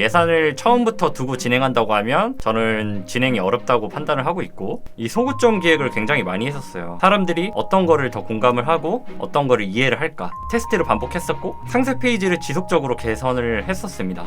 예산을 처음부터 두고 진행한다고 하면 저는 진행이 어렵다고 판단을 하고 있고, 이 소구점 기획을 굉장히 많이 했었어요. 사람들이 어떤 거를 더 공감을 하고 어떤 거를 이해를 할까 테스트를 반복했었고, 상세 페이지를 지속적으로 개선을 했었습니다.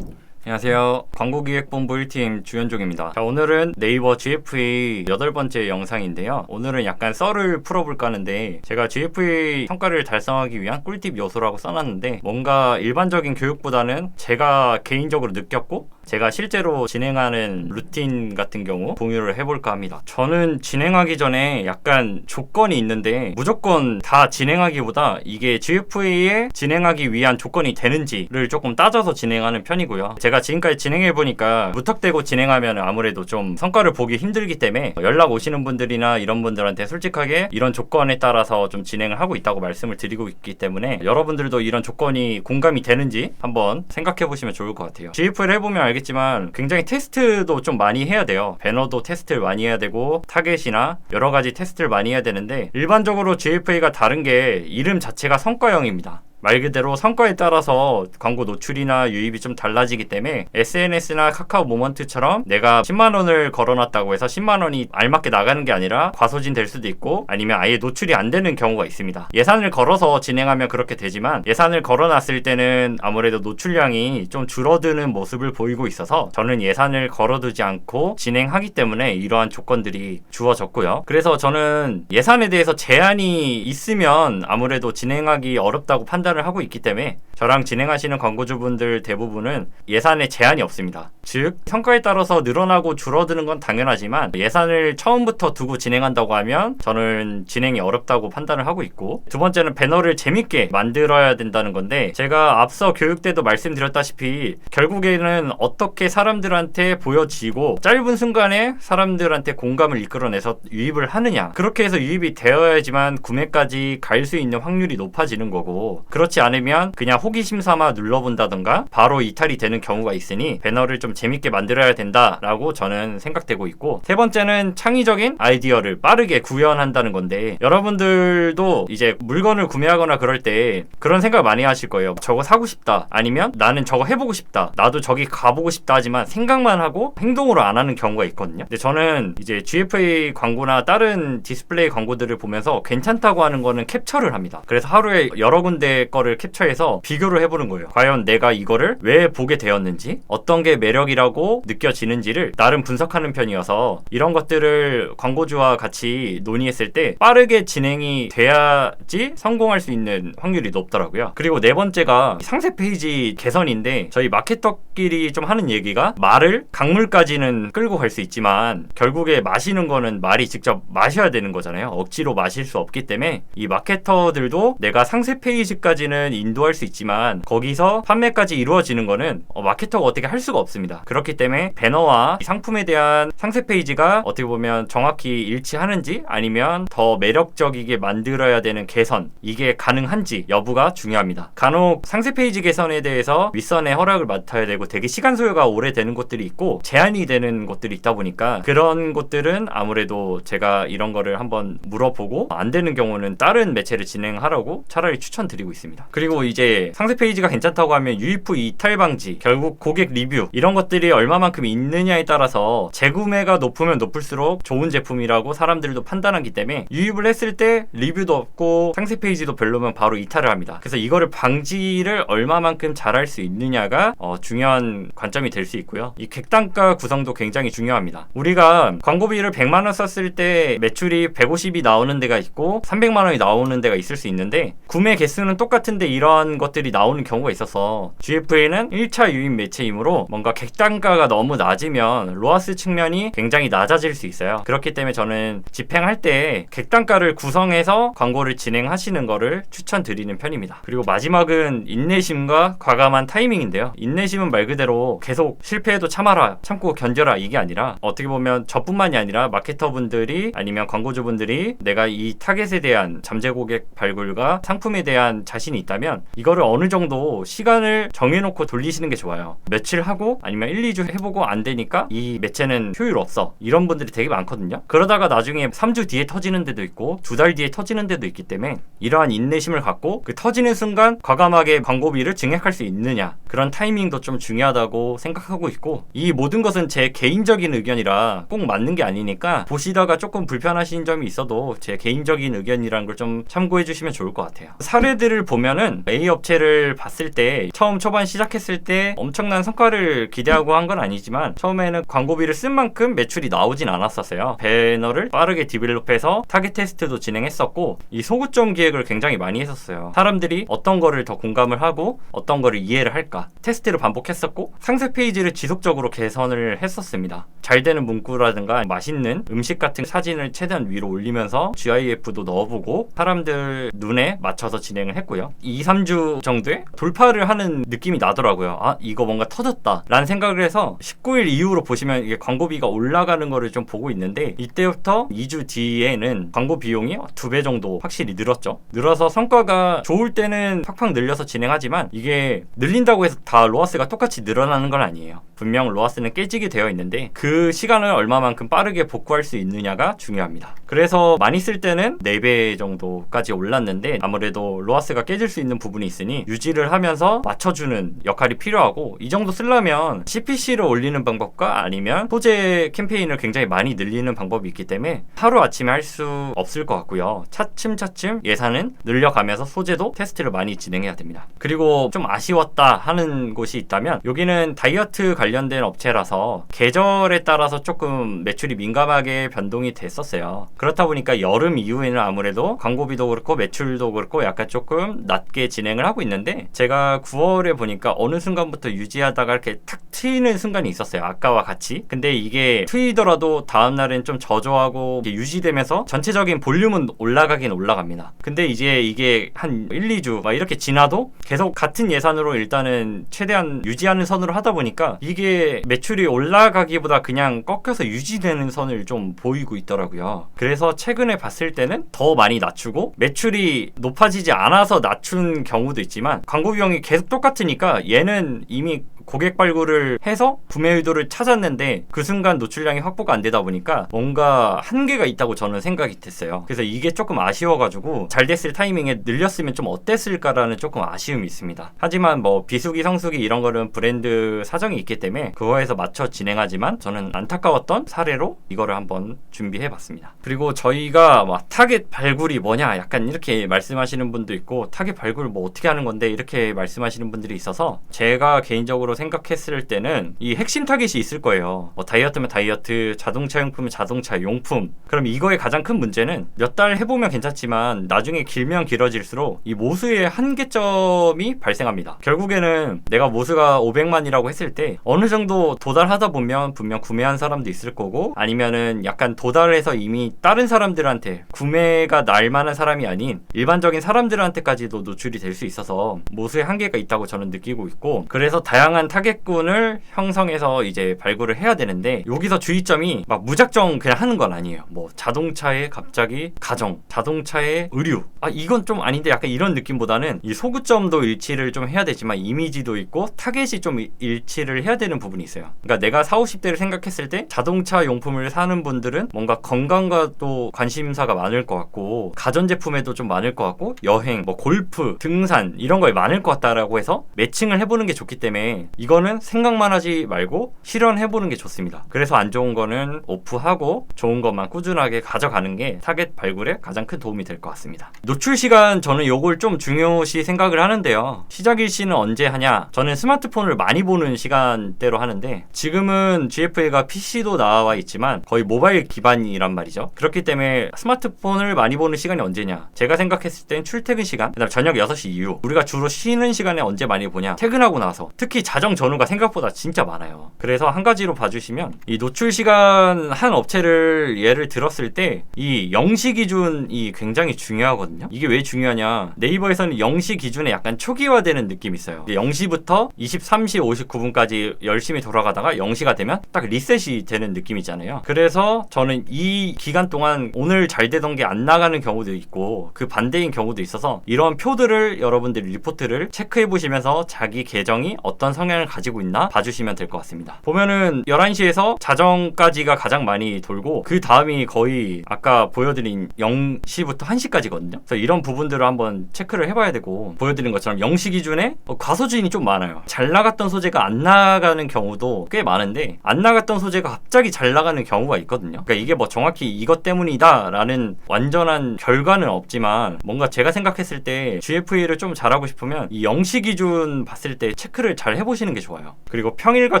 안녕하세요. 광고기획본부 1팀 주현종입니다. 자, 오늘은 네이버 GFA 8번째 영상인데요. 오늘은 약간 썰을 풀어볼까 하는데, 제가 GFA 성과를 달성하기 위한 꿀팁 요소라고 써놨는데, 뭔가 일반적인 교육보다는 제가 개인적으로 느꼈고 제가 실제로 진행하는 루틴 같은 경우 공유를 해볼까 합니다. 저는 진행하기 전에 약간 조건이 있는데, 무조건 다 진행하기보다 이게 GFA에 진행하기 위한 조건이 되는지를 조금 따져서 진행하는 편이고요. 제가 지금까지 진행해보니까 무턱대고 진행하면 아무래도 좀 성과를 보기 힘들기 때문에 연락 오시는 분들이나 이런 분들한테 솔직하게 이런 조건에 따라서 좀 진행을 하고 있다고 말씀을 드리고 있기 때문에, 여러분들도 이런 조건이 공감이 되는지 한번 생각해보시면 좋을 것 같아요. GF를 해보면 알겠지만 굉장히 테스트도 좀 많이 해야 돼요. 배너도 테스트를 많이 해야 되고 타겟이나 여러 가지 테스트를 많이 해야 되는데, 일반적으로 GFA가 다른 게 이름 자체가 성과형입니다. 말 그대로 성과에 따라서 광고 노출이나 유입이 좀 달라지기 때문에 SNS나 카카오 모먼트처럼 내가 10만원을 걸어놨다고 해서 10만원이 알맞게 나가는 게 아니라 과소진 될 수도 있고, 아니면 아예 노출이 안 되는 경우가 있습니다. 예산을 걸어서 진행하면 그렇게 되지만, 예산을 걸어놨을 때는 아무래도 노출량이 좀 줄어드는 모습을 보이고 있어서 저는 예산을 걸어두지 않고 진행하기 때문에 이러한 조건들이 주어졌고요. 그래서 저는 예산에 대해서 제한이 있으면 아무래도 진행하기 어렵다고 판단을 하고 있기 때문에, 저랑 진행하시는 광고주분들 대부분은 예산에 제한이 없습니다. 즉, 성과에 따라서 늘어나고 줄어드는 건 당연하지만 예산을 처음부터 두고 진행한다고 하면 저는 진행이 어렵다고 판단을 하고 있고, 두 번째는 배너를 재밌게 만들어야 된다는 건데, 제가 앞서 교육 때도 말씀드렸다시피 결국에는 어떻게 사람들한테 보여지고 짧은 순간에 사람들한테 공감을 이끌어내서 유입을 하느냐, 그렇게 해서 유입이 되어야지만 구매까지 갈 수 있는 확률이 높아지는 거고, 그렇지 않으면 그냥 호기심 삼아 눌러본다던가 바로 이탈이 되는 경우가 있으니 배너를 좀 재밌게 만들어야 된다라고 저는 생각되고 있고, 세 번째는 창의적인 아이디어를 빠르게 구현한다는 건데, 여러분들도 이제 물건을 구매하거나 그럴 때 그런 생각 많이 하실 거예요. 저거 사고 싶다, 아니면 나는 저거 해보고 싶다, 나도 저기 가보고 싶다 하지만 생각만 하고 행동으로 안 하는 경우가 있거든요. 근데 저는 이제 GFA 광고나 다른 디스플레이 광고들을 보면서 괜찮다고 하는 거는 캡처를 합니다. 그래서 하루에 여러 군데 거를 캡처해서 비교를 해보는 거예요. 과연 내가 이거를 왜 보게 되었는지, 어떤 게 매력이라고 느껴지는지를 나름 분석하는 편이어서, 이런 것들을 광고주와 같이 논의했을 때 빠르게 진행이 돼야지 성공할 수 있는 확률이 높더라고요. 그리고 네 번째가 상세 페이지 개선인데, 저희 마케터끼리 좀 하는 얘기가, 말을 강물까지는 끌고 갈 수 있지만 결국에 마시는 거는 말이 직접 마셔야 되는 거잖아요. 억지로 마실 수 없기 때문에 이 마케터들도 내가 상세 페이지까지는 인도할 수 있지만 거기서 판매까지 이루어지는 거는 마케터가 어떻게 할 수가 없습니다. 그렇기 때문에 배너와 상품에 대한 상세 페이지가 어떻게 보면 정확히 일치하는지, 아니면 더 매력적이게 만들어야 되는 개선, 이게 가능한지 여부가 중요합니다. 간혹 상세 페이지 개선에 대해서 윗선의 허락을 맡아야 되고 되게 시간 소요가 오래 되는 것들이 있고 제한이 되는 것들이 있다 보니까, 그런 것들은 아무래도 제가 이런 거를 한번 물어보고 안 되는 경우는 다른 매체를 진행하라고 차라리 추천드리고 있습니다. 그리고 이제 상세 페이지가 괜찮다고 하면 유입 후 이탈 방지, 결국 고객 리뷰, 이런 것들이 얼마만큼 있느냐에 따라서 재구매가 높으면 높을수록 좋은 제품이라고 사람들도 판단하기 때문에, 유입을 했을 때 리뷰도 없고 상세 페이지도 별로면 바로 이탈을 합니다. 그래서 이거를 방지를 얼마만큼 잘할 수 있느냐가 중요한 관점이 될 수 있고요. 이 객단가 구성도 굉장히 중요합니다. 우리가 광고비를 100만원 썼을 때 매출이 150이 나오는 데가 있고 300만원이 나오는 데가 있을 수 있는데, 구매 개수는 똑같은데 이런 것들이 나오는 경우가 있어서, GFA는 1차 유입 매체이므로 뭔가 객단가가 너무 낮으면 로아스 측면이 굉장히 낮아질 수 있어요. 그렇기 때문에 저는 집행할 때 객단가를 구성해서 광고를 진행하시는 거를 추천드리는 편입니다. 그리고 마지막은 인내심과 과감한 타이밍인데요. 인내심은 말 그대로 계속 실패해도 참아라, 참고 견뎌라, 이게 아니라 어떻게 보면 저뿐만이 아니라 마케터분들이 아니면 광고주분들이 내가 이 타겟에 대한 잠재 고객 발굴과 상품에 대한 자신 자신이 있다면 이거를 어느 정도 시간을 정해놓고 돌리시는 게 좋아요. 며칠 하고 아니면 1, 2주 해보고 안 되니까 이 매체는 효율 없어, 이런 분들이 되게 많거든요. 그러다가 나중에 3주 뒤에 터지는 데도 있고 2달 뒤에 터지는 데도 있기 때문에 이러한 인내심을 갖고 그 터지는 순간 과감하게 광고비를 증액할 수 있느냐, 그런 타이밍도 좀 중요하다고 생각하고 있고, 이 모든 것은 제 개인적인 의견이라 꼭 맞는 게 아니니까 보시다가 조금 불편하신 점이 있어도 제 개인적인 의견이라는 걸 좀 참고해 주시면 좋을 것 같아요. 사례들을 보면은 A 업체를 봤을 때 처음 초반 시작했을 때 엄청난 성과를 기대하고 한 건 아니지만 처음에는 광고비를 쓴 만큼 매출이 나오진 않았었어요. 배너를 빠르게 디벨롭해서 타겟 테스트도 진행했었고 이 소구점 기획을 굉장히 많이 했었어요. 사람들이 어떤 거를 더 공감을 하고 어떤 거를 이해를 할까 테스트를 반복했었고, 상세 페이지를 지속적으로 개선을 했었습니다. 잘 되는 문구라든가 맛있는 음식 같은 사진을 최대한 위로 올리면서 GIF도 넣어보고 사람들 눈에 맞춰서 진행을 했고요. 2, 3주 정도에 돌파를 하는 느낌이 나더라고요. 아, 이거 뭔가 터졌다 라는 생각을 해서 19일 이후로 보시면 이게 광고비가 올라가는 거를 좀 보고 있는데, 이때부터 2주 뒤에는 광고 비용이 2배 정도 확실히 늘었죠. 늘어서 성과가 좋을 때는 팍팍 늘려서 진행하지만 이게 늘린다고 해서 다 로아스가 똑같이 늘어나는 건 아니에요. 분명 로아스는 깨지게 되어 있는데 그 시간을 얼마만큼 빠르게 복구할 수 있느냐가 중요합니다. 그래서 많이 쓸 때는 4배 정도까지 올랐는데 아무래도 로아스가 깨질 수 있는 부분이 있으니 유지를 하면서 맞춰주는 역할이 필요하고, 이 정도 쓰려면 CPC를 올리는 방법과 아니면 소재 캠페인을 굉장히 많이 늘리는 방법이 있기 때문에 하루아침에 할 수 없을 것 같고요. 차츰차츰 예산은 늘려가면서 소재도 테스트를 많이 진행해야 됩니다. 그리고 좀 아쉬웠다 하는 곳이 있다면 여기는 다이어트 관련된 업체라서 계절에 따라서 조금 매출이 민감하게 변동이 됐었어요. 그렇다 보니까 여름 이후에는 아무래도 광고비도 그렇고 매출도 그렇고 약간 조금 낮게 진행을 하고 있는데, 제가 9월에 보니까 어느 순간부터 유지하다가 이렇게 탁 트이는 순간이 있었어요. 아까와 같이. 근데 이게 트이더라도 다음날엔 좀 저조하고 유지되면서 전체적인 볼륨은 올라가긴 올라갑니다. 근데 이제 이게 한 1, 2주 막 이렇게 지나도 계속 같은 예산으로 일단은 최대한 유지하는 선으로 하다 보니까 이게 매출이 올라가기보다 그냥 꺾여서 유지되는 선을 좀 보이고 있더라고요. 그래서 최근에 봤을 때는 더 많이 낮추고 매출이 높아지지 않아서 낮춘 경우도 있지만 광고 비용이 계속 똑같으니까 얘는 이미 고객 발굴을 해서 구매 의도를 찾았는데 그 순간 노출량이 확보가 안 되다 보니까 뭔가 한계가 있다고 저는 생각이 됐어요. 그래서 이게 조금 아쉬워가지고 잘 됐을 타이밍에 늘렸으면 좀 어땠을까라는 조금 아쉬움이 있습니다. 하지만 뭐 비수기 성수기 이런 거는 브랜드 사정이 있기 때문에 그거에서 맞춰 진행하지만 저는 안타까웠던 사례로 이거를 한번 준비해봤습니다. 그리고 저희가 막 타겟 발굴이 뭐냐 약간 이렇게 말씀하시는 분도 있고, 타겟 발굴 뭐 어떻게 하는 건데 이렇게 말씀하시는 분들이 있어서 제가 개인적으로 생각했을 때는 이 핵심 타겟이 있을 거예요. 뭐 다이어트면 다이어트, 자동차 용품은 자동차 용품. 그럼 이거의 가장 큰 문제는 몇 달 해보면 괜찮지만 나중에 길면 길어질수록 이 모수의 한계점이 발생합니다. 결국에는 내가 모수가 500만이라고 했을 때 어느 정도 도달하다 보면 분명 구매한 사람도 있을 거고, 아니면은 약간 도달해서 이미 다른 사람들한테 구매가 날 만한 사람이 아닌 일반적인 사람들한테까지도 노출이 될 수 있어서 모수의 한계가 있다고 저는 느끼고 있고, 그래서 다양한 타겟군을 형성해서 이제 발굴을 해야 되는데 여기서 주의점이 막 무작정 그냥 하는 건 아니에요. 뭐 자동차에 갑자기 가정, 자동차에 의류, 아 이건 좀 아닌데 약간 이런 느낌보다는 이 소구점도 일치를 좀 해야 되지만 이미지도 있고 타겟이 좀 일치를 해야 되는 부분이 있어요. 그러니까 내가 40, 50대를 생각했을 때 자동차 용품을 사는 분들은 뭔가 건강과도 관심사가 많을 것 같고 가전제품에도 좀 많을 것 같고 여행, 뭐 골프, 등산 이런 거에 많을 것 같다라고 해서 매칭을 해보는 게 좋기 때문에 이거는 생각만 하지 말고 실현해보는 게 좋습니다. 그래서 안 좋은 거는 오프하고 좋은 것만 꾸준하게 가져가는 게 타겟 발굴에 가장 큰 도움이 될 것 같습니다. 노출 시간 저는 요걸 좀 중요시 생각을 하는데요. 시작 일시는 언제 하냐? 저는 스마트폰을 많이 보는 시간대로 하는데 지금은 GFA가 PC도 나와 있지만 거의 모바일 기반이란 말이죠. 그렇기 때문에 스마트폰을 많이 보는 시간이 언제냐? 제가 생각했을 땐 출퇴근 시간, 그다음 저녁 6시 이후. 우리가 주로 쉬는 시간에 언제 많이 보냐? 퇴근하고 나서. 특히 자전거 과정 전후가 생각보다 진짜 많아요. 그래서 한 가지로 봐주시면 이 노출 시간 한 업체를 예를 들었을 때 이 0시 기준이 굉장히 중요하거든요. 이게 왜 중요하냐, 네이버에서는 0시 기준에 약간 초기화되는 느낌이 있어요. 0시부터 23시 59분까지 열심히 돌아가다가 0시가 되면 딱 리셋이 되는 느낌이잖아요. 그래서 저는 이 기간 동안 오늘 잘 되던 게 안 나가는 경우도 있고 그 반대인 경우도 있어서 이런 표들을 여러분들이 리포트를 체크해 보시면서 자기 계정이 어떤 성향을 가지고 있나 봐주시면 될 것 같습니다. 보면은 11시에서 자정까지가 가장 많이 돌고 그 다음이 거의 아까 보여드린 0시부터 1시까지거든요. 그래서 이런 부분들을 한번 체크를 해봐야 되고, 보여드린 것처럼 0시 기준에 과소진이 좀 많아요. 잘 나갔던 소재가 안 나가는 경우도 꽤 많은데 안 나갔던 소재가 갑자기 잘 나가는 경우가 있거든요. 그러니까 이게 뭐 정확히 이것 때문이다 라는 완전한 결과는 없지만 뭔가 제가 생각했을 때 GFA를 좀 잘하고 싶으면 이 0시 기준 봤을 때 체크를 잘 해보시는 게 좋아요. 그리고 평일과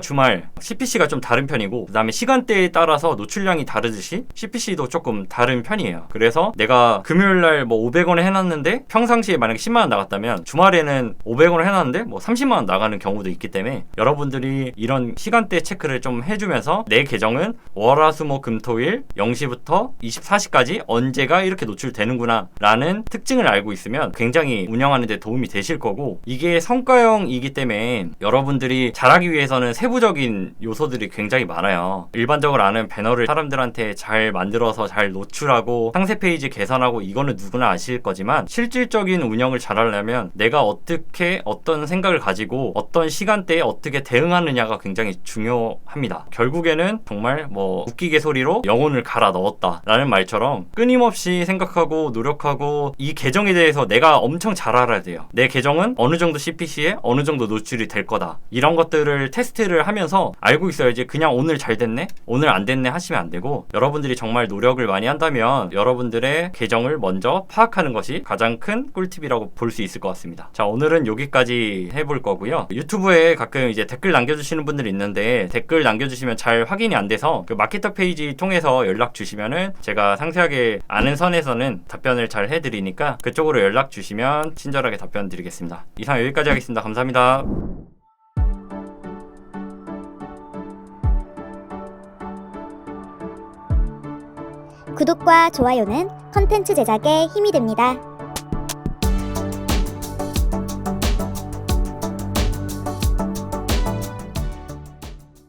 주말 CPC가 좀 다른 편이고, 그 다음에 시간대에 따라서 노출량이 다르듯이 CPC도 조금 다른 편이에요. 그래서 내가 금요일날 뭐 500원에 해놨는데 평상시에 만약에 10만원 나갔다면 주말에는 500원을 해놨는데 뭐 30만원 나가는 경우도 있기 때문에 여러분들이 이런 시간대 체크를 좀 해주면서 내 계정은 월화수목금토일 0시부터 24시까지 언제가 이렇게 노출되는구나 라는 특징을 알고 있으면 굉장히 운영하는 데 도움이 되실 거고, 이게 성과형이기 때문에 여러분들이 잘하기 위해서는 세부적인 요소들이 굉장히 많아요. 일반적으로 아는 배너를 사람들한테 잘 만들어서 잘 노출하고 상세 페이지 개선하고 이거는 누구나 아실 거지만, 실질적인 운영을 잘하려면 내가 어떻게 어떤 생각을 가지고 어떤 시간대에 어떻게 대응하느냐가 굉장히 중요합니다. 결국에는 정말 뭐 웃기게 소리로 영혼을 갈아 넣었다 라는 말처럼 끊임없이 생각하고 노력하고 이 계정에 대해서 내가 엄청 잘 알아야 돼요. 내 계정은 어느 정도 CPC에 어느 정도 노출이 될 거다, 이런 것들을 테스트를 하면서 알고 있어야지 그냥 오늘 잘 됐네 오늘 안 됐네 하시면 안 되고, 여러분들이 정말 노력을 많이 한다면 여러분들의 계정을 먼저 파악하는 것이 가장 큰 꿀팁이라고 볼 수 있을 것 같습니다. 자, 오늘은 여기까지 해볼 거고요. 유튜브에 가끔 이제 댓글 남겨주시는 분들이 있는데 댓글 남겨주시면 잘 확인이 안 돼서 그 마케터 페이지 통해서 연락 주시면은 제가 상세하게 아는 선에서는 답변을 잘 해드리니까 그쪽으로 연락 주시면 친절하게 답변 드리겠습니다. 이상 여기까지 하겠습니다. 감사합니다. 구독과 좋아요는 컨텐츠 제작에 힘이 됩니다.